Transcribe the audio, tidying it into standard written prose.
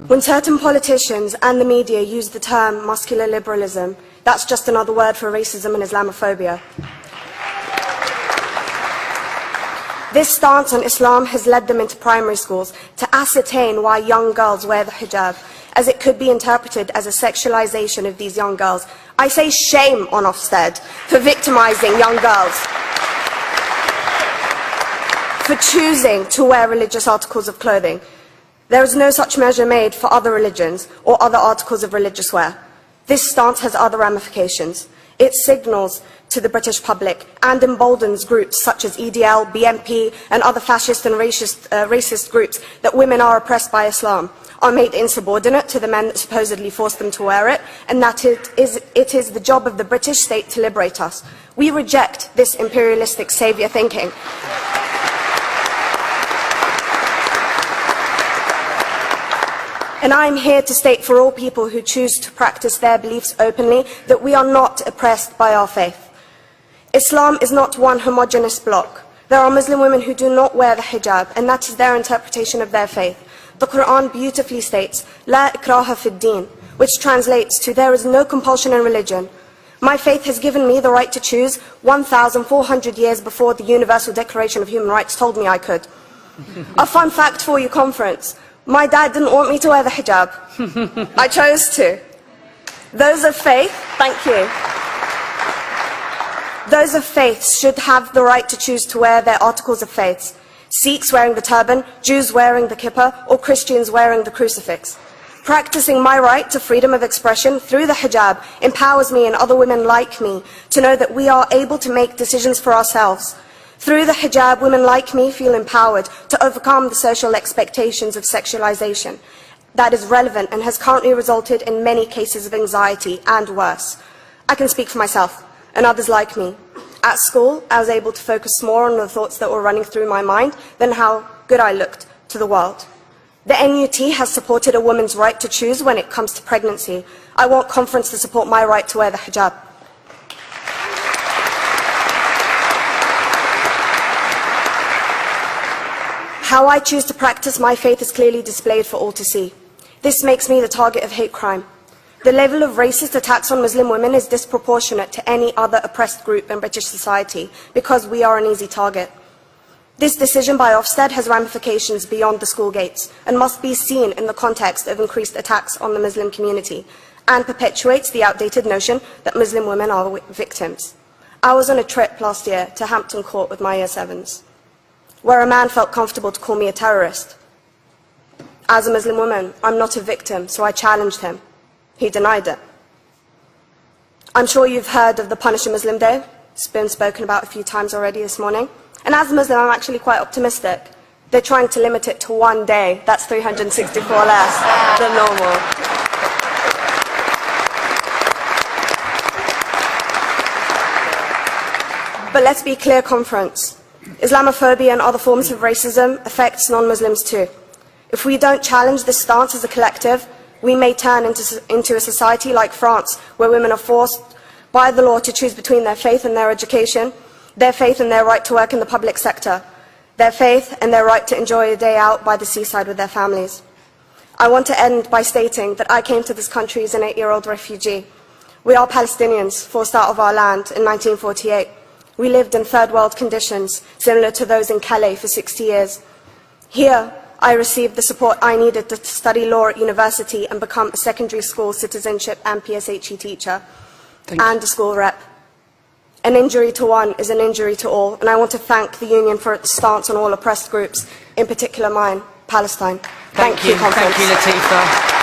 When certain politicians and the media use the term muscular liberalism, that's just another word for racism and Islamophobia. This stance on Islam has led them into primary schools to ascertain why young girls wear the hijab, as it could be interpreted as a sexualization of these young girls. I say shame on Ofsted for victimizing young girls, for choosing to wear religious articles of clothing. There is no such measure made for other religions or other articles of religious wear. This stance has other ramifications. It signals to the British public and emboldens groups such as EDL, BNP and other fascist and racist groups that women are oppressed by Islam, are made insubordinate to the men that supposedly forced them to wear it, and that it is the job of the British state to liberate us. We reject this imperialistic saviour thinking. And I am here to state for all people who choose to practice their beliefs openly that we are not oppressed by our faith. Islam is not one homogeneous block. There are Muslim women who do not wear the hijab, and that is their interpretation of their faith. The Quran beautifully states, La ikraha fid din, which translates to, there is no compulsion in religion. My faith has given me the right to choose 1,400 years before the Universal Declaration of Human Rights told me I could. A fun fact for you, conference. My dad didn't want me to wear the hijab. I chose to. Those of faith, thank you. Those of faith should have the right to choose to wear their articles of faith. Sikhs wearing the turban, Jews wearing the kippah, or Christians wearing the crucifix. Practicing my right to freedom of expression through the hijab empowers me and other women like me to know that we are able to make decisions for ourselves. Through the hijab, women like me feel empowered to overcome the social expectations of sexualization that is relevant and has currently resulted in many cases of anxiety and worse. I can speak for myself and others like me. At school, I was able to focus more on the thoughts that were running through my mind than how good I looked to the world. The NUT has supported a woman's right to choose when it comes to pregnancy. I want conference to support my right to wear the hijab. How I choose to practice my faith is clearly displayed for all to see. This makes me the target of hate crime. The level of racist attacks on Muslim women is disproportionate to any other oppressed group in British society because we are an easy target. This decision by Ofsted has ramifications beyond the school gates and must be seen in the context of increased attacks on the Muslim community and perpetuates the outdated notion that Muslim women are victims. I was on a trip last year to Hampton Court with my Year 7s, where a man felt comfortable to call me a terrorist. As a Muslim woman, I'm not a victim, so I challenged him. He denied it. I'm sure you've heard of the Punish a Muslim Day. It's been spoken about a few times already this morning. And as a Muslim, I'm actually quite optimistic. They're trying to limit it to one day. That's 364 less than normal. But let's be clear, conference. Islamophobia and other forms of racism affects non-Muslims too. If we don't challenge this stance as a collective, we may turn into a society like France, where women are forced by the law to choose between their faith and their education, their faith and their right to work in the public sector, their faith and their right to enjoy a day out by the seaside with their families. I want to end by stating that I came to this country as an 8-year-old refugee. We are Palestinians, forced out of our land in 1948. We lived in third world conditions, similar to those in Calais for 60 years. Here, I received the support I needed to study law at university and become a secondary school citizenship and PSHE teacher and a school rep. An injury to one is an injury to all, and I want to thank the Union for its stance on all oppressed groups, in particular mine, Palestine. Thank you, Conference. Thank you, Latifa.